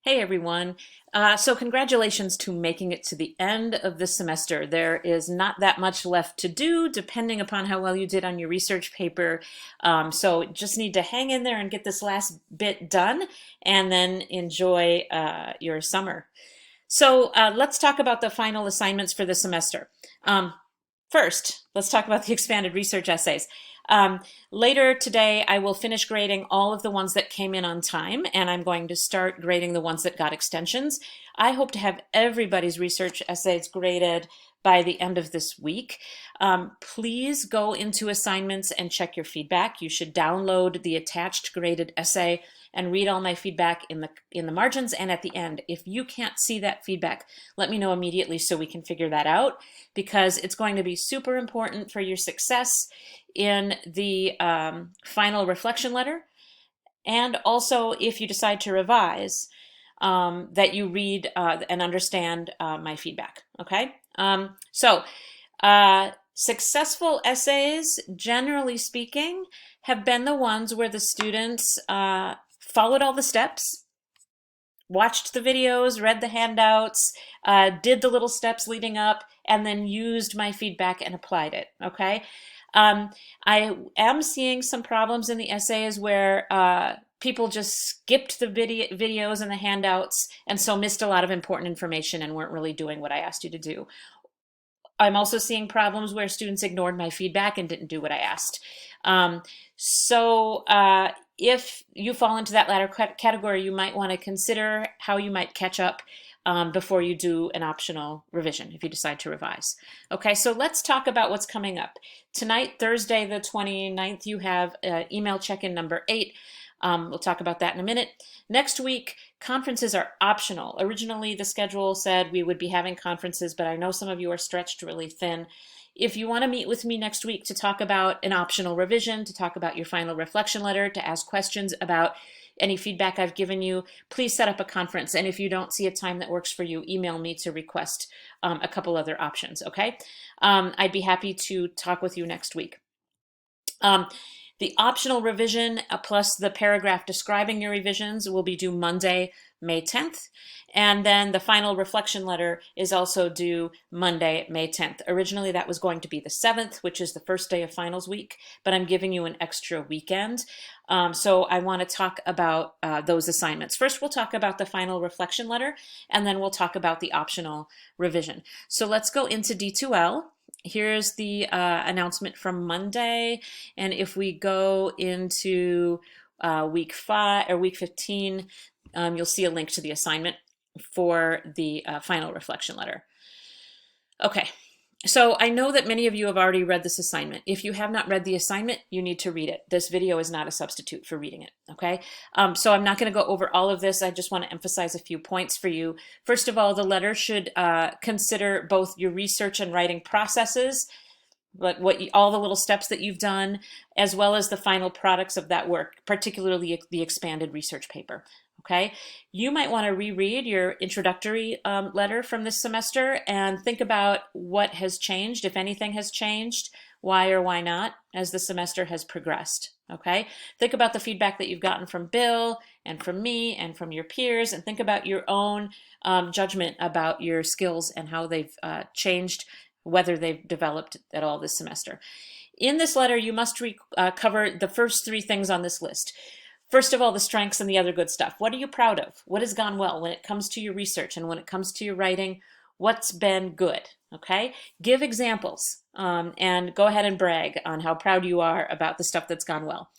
Hey everyone. So congratulations to making it to the end of this semester. There is not that much left to do depending upon how well you did on your research paper. So just need to hang in there and get this last bit done and then enjoy your summer. So let's talk about the final assignments for the semester. Um, First, let's talk about the expanded research essays. Um, Later today, I will finish grading all of the ones that came in on time, and I'm going to start grading the ones that got extensions. I hope to have everybody's research essays graded by the end of this week. Please go into assignments and check your feedback. You should download the attached graded essay and read all my feedback in the margins and at the end. If you can't see that feedback, let me know immediately so we can figure that out, because it's going to be super important for your success in the final reflection letter, and also if you decide to revise, that you read and understand my feedback, okay? Successful essays, generally speaking, have been the ones where the students followed all the steps, watched the videos, read the handouts, did the little steps leading up, and then used my feedback and applied it, okay? I am seeing some problems in the essays where people just skipped the videos and the handouts and so missed a lot of important information and weren't really doing what I asked you to do. I'm also seeing problems where students ignored my feedback and didn't do what I asked. If you fall into that latter category, you might want to consider how you might catch up before you do an optional revision if you decide to revise. Okay, so let's talk about what's coming up. Tonight, Thursday the 29th, you have email check-in number 8. We'll talk about that in a minute. Next week, conferences are optional. Originally, the schedule said we would be having conferences, but I know some of you are stretched really thin. If you want to meet with me next week to talk about an optional revision, to talk about your final reflection letter, to ask questions about any feedback I've given you, please set up a conference. And if you don't see a time that works for you, email me to request a couple other options, okay? I'd be happy to talk with you next week. The optional revision plus the paragraph describing your revisions will be due Monday, May 10th. And then the final reflection letter is also due Monday, May 10th. Originally, that was going to be the 7th, which is the first day of finals week, but I'm giving you an extra weekend. So I want to talk about those assignments. First, we'll talk about the final reflection letter, and then we'll talk about the optional revision. So let's go into D2L. Here's the announcement from Monday, and if we go into week 15, you'll see a link to the assignment for the final reflection letter. Okay, so I know that many of you have already read this assignment. If you have not read the assignment, you need to read it. This video is not a substitute for reading it, okay? So I'm not going to go over all of this. I just want to emphasize a few points for you. First of all, the letter should consider both your research and writing processes, but all the little steps that you've done, as well as the final products of that work, particularly the expanded research paper. Okay, you might want to reread your introductory letter from this semester and think about what has changed, if anything has changed, why or why not, as the semester has progressed. Okay, think about the feedback that you've gotten from Bill and from me and from your peers, and think about your own judgment about your skills and how they've changed, whether they've developed at all this semester. In this letter, you must cover the first 3 things on this list. First of all, the strengths and the other good stuff. What are you proud of? What has gone well when it comes to your research and when it comes to your writing? What's been good? Okay, give examples and go ahead and brag on how proud you are about the stuff that's gone well.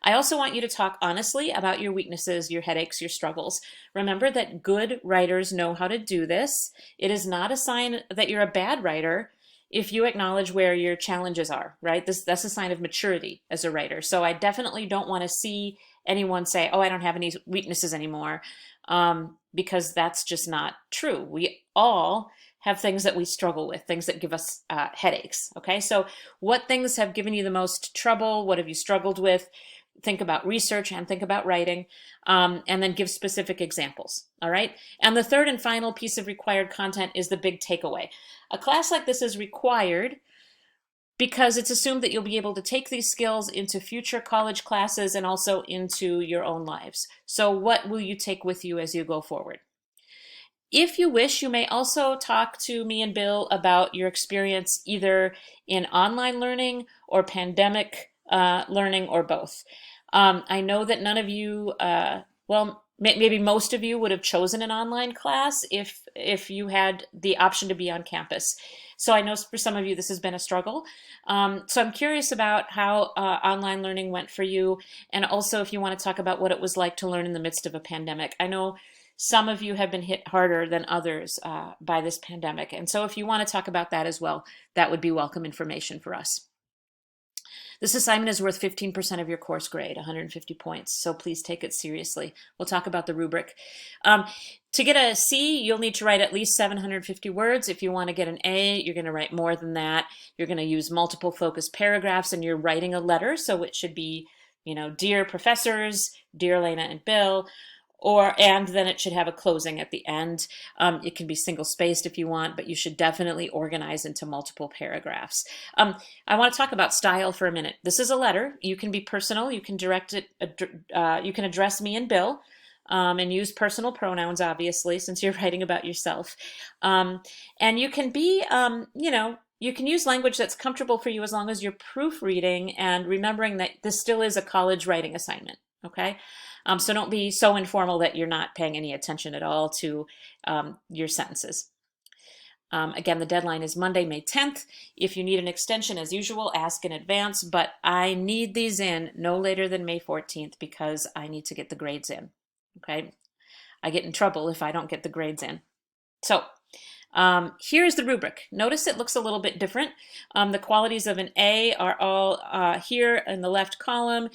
I also want you to talk honestly about your weaknesses, your headaches, your struggles. Remember that good writers know how to do this. It is not a sign that you're a bad writer if you acknowledge where your challenges are, right? That's a sign of maturity as a writer. So I definitely don't want to see anyone say, oh, I don't have any weaknesses anymore, because that's just not true. We all have things that we struggle with, things that give us headaches, okay? So what things have given you the most trouble? What have you struggled with? Think about research and think about writing, and then give specific examples, all right? And the third and final piece of required content is the big takeaway. A class like this is required because it's assumed that you'll be able to take these skills into future college classes and also into your own lives. So what will you take with you as you go forward? If you wish, you may also talk to me and Bill about your experience either in online learning or pandemic learning or both. I know that none of you, well, maybe most of you would have chosen an online class if you had the option to be on campus. So I know for some of you this has been a struggle. So I'm curious about how online learning went for you, and also if you want to talk about what it was like to learn in the midst of a pandemic. I know some of you have been hit harder than others by this pandemic. And so if you want to talk about that as well, that would be welcome information for us. This assignment is worth 15% of your course grade, 150 points, so please take it seriously. We'll talk about the rubric. To get a C, you'll need to write at least 750 words. If you want to get an A, you're going to write more than that. You're going to use multiple focus paragraphs, and you're writing a letter, so it should be, dear professors, dear Lena and Bill, and then it should have a closing at the end. It can be single spaced if you want, but you should definitely organize into multiple paragraphs. I want to talk about style for a minute. This is a letter. You can be personal. You can direct it. You can address me and Bill, and use personal pronouns, obviously, since you're writing about yourself. And you can be, you can use language that's comfortable for you as long as you're proofreading and remembering that this still is a college writing assignment. Okay. So don't be so informal that you're not paying any attention at all to your sentences. Again, the deadline is Monday, May 10th. If you need an extension, as usual, ask in advance, but I need these in no later than May 14th because I need to get the grades in. Okay. I get in trouble if I don't get the grades in. So here's the rubric. Notice it looks a little bit different. The qualities of an A are all here in the left column,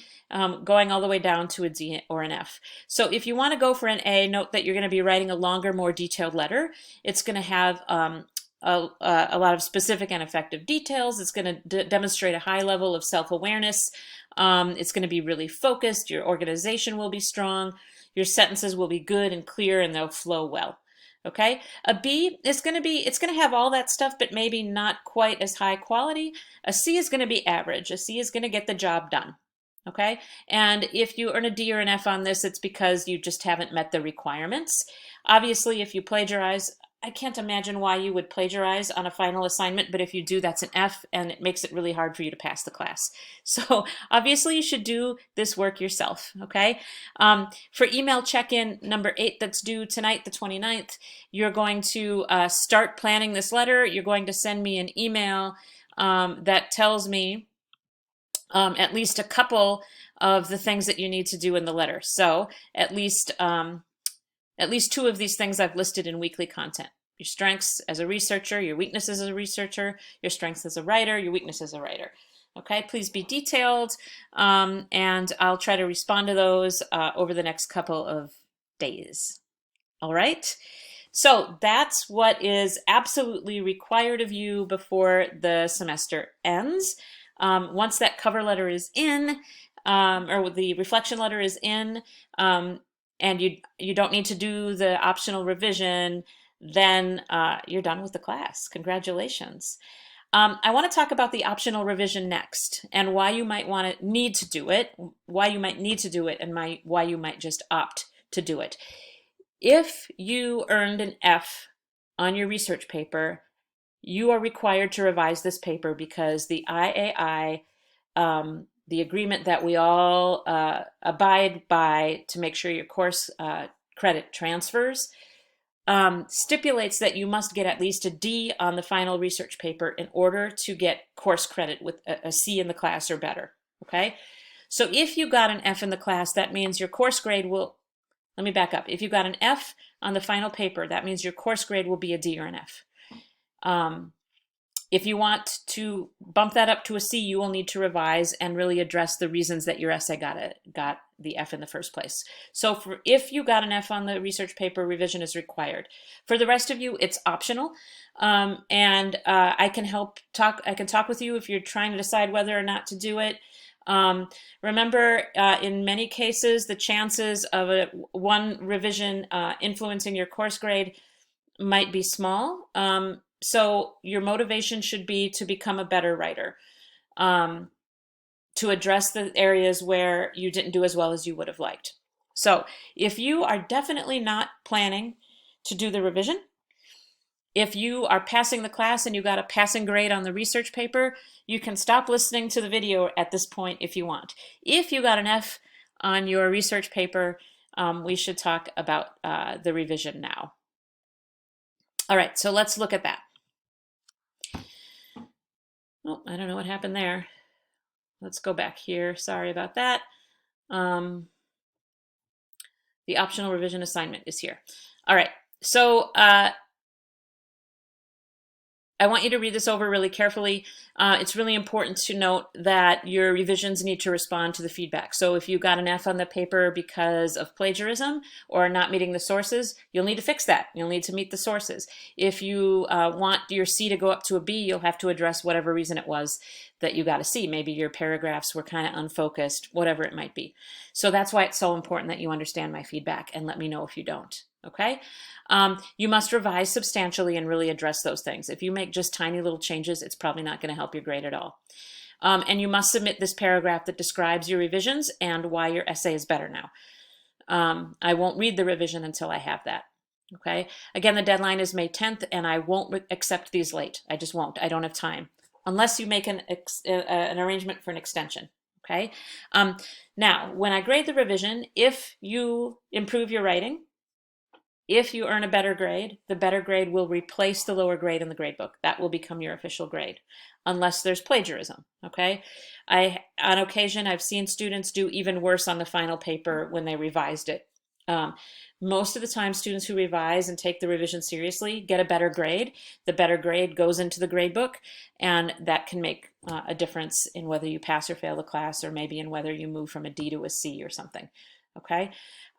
going all the way down to a D or an F. So if you want to go for an A, note that you're going to be writing a longer, more detailed letter. It's going to have a lot of specific and effective details. It's going to demonstrate a high level of self-awareness. It's going to be really focused. Your organization will be strong. Your sentences will be good and clear, and they'll flow well. Okay, a B is going to have all that stuff, but maybe not quite as high quality. A C is going to be average. A C is going to get the job done. Okay, and if you earn a D or an F on this, it's because you just haven't met the requirements. Obviously, if you plagiarize, I can't imagine why you would plagiarize on a final assignment, but if you do, that's an F, and it makes it really hard for you to pass the class. So obviously you should do this work yourself, okay? For email check-in number 8 that's due tonight, the 29th, you're going to start planning this letter. You're going to send me an email that tells me at least a couple of the things that you need to do in the letter. So at least 2 of these things I've listed in weekly content. Your strengths as a researcher, your weaknesses as a researcher, your strengths as a writer, your weakness as a writer. Okay, please be detailed, and I'll try to respond to those over the next couple of days. All right, so that's what is absolutely required of you before the semester ends. Once that cover letter is in, or the reflection letter is in, and you don't need to do the optional revision, then you're done with the class. Congratulations. I want to talk about the optional revision next, and why you might need to do it, and why you might just opt to do it. If you earned an F on your research paper, you are required to revise this paper because the IAI, the agreement that we all abide by to make sure your course credit transfers, stipulates that you must get at least a D on the final research paper in order to get course credit with a C in the class or better, okay? So if you got an F in the class, that means your course grade will, let me back up. If you got an F on the final paper, that means your course grade will be a D or an F. If you want to bump that up to a C, you will need to revise and really address the reasons that your essay got the F in the first place. So if you got an F on the research paper, revision is required. For the rest of you, it's optional. And I can talk with you if you're trying to decide whether or not to do it. Remember, in many cases, the chances of one revision influencing your course grade might be small. So your motivation should be to become a better writer, um, to address the areas where you didn't do as well as you would have liked. So if you are definitely not planning to do the revision, if you are passing the class and you got a passing grade on the research paper, you can stop listening to the video at this point if you want. If you got an F on your research paper, we should talk about the revision now. All right, so let's look at that. Oh, I don't know what happened there. Let's go back here. Sorry about that. The optional revision assignment is here. All right, so I want you to read this over really carefully. It's really important to note that your revisions need to respond to the feedback. So if you got an F on the paper because of plagiarism or not meeting the sources, you'll need to fix that. You'll need to meet the sources. If you want your C to go up to a B, you'll have to address whatever reason it was that you got a C. Maybe your paragraphs were kind of unfocused, whatever it might be. So that's why it's so important that you understand my feedback and let me know if you don't. Okay? You must revise substantially and really address those things. If you make just tiny little changes, it's probably not going to help your grade at all. And you must submit this paragraph that describes your revisions and why your essay is better now. I won't read the revision until I have that. Okay? Again, the deadline is May 10th, and I won't accept these late. I just won't. I don't have time. Unless you make an arrangement for an extension. Okay? Now, when I grade the revision, if you improve your writing, if you earn a better grade, the better grade will replace the lower grade in the grade book. That will become your official grade, unless there's plagiarism, okay? On occasion, I've seen students do even worse on the final paper when they revised it. Most of the time, students who revise and take the revision seriously get a better grade. The better grade goes into the grade book, and that can make a difference in whether you pass or fail the class, or maybe in whether you move from a D to a C or something, okay?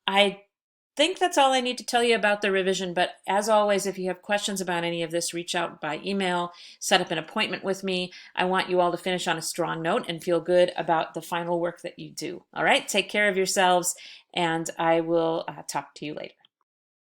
I think that's all I need to tell you about the revision, but as always, if you have questions about any of this, reach out by email, set up an appointment with me. I want you all to finish on a strong note and feel good about the final work that you do. All right, take care of yourselves, and I will talk to you later.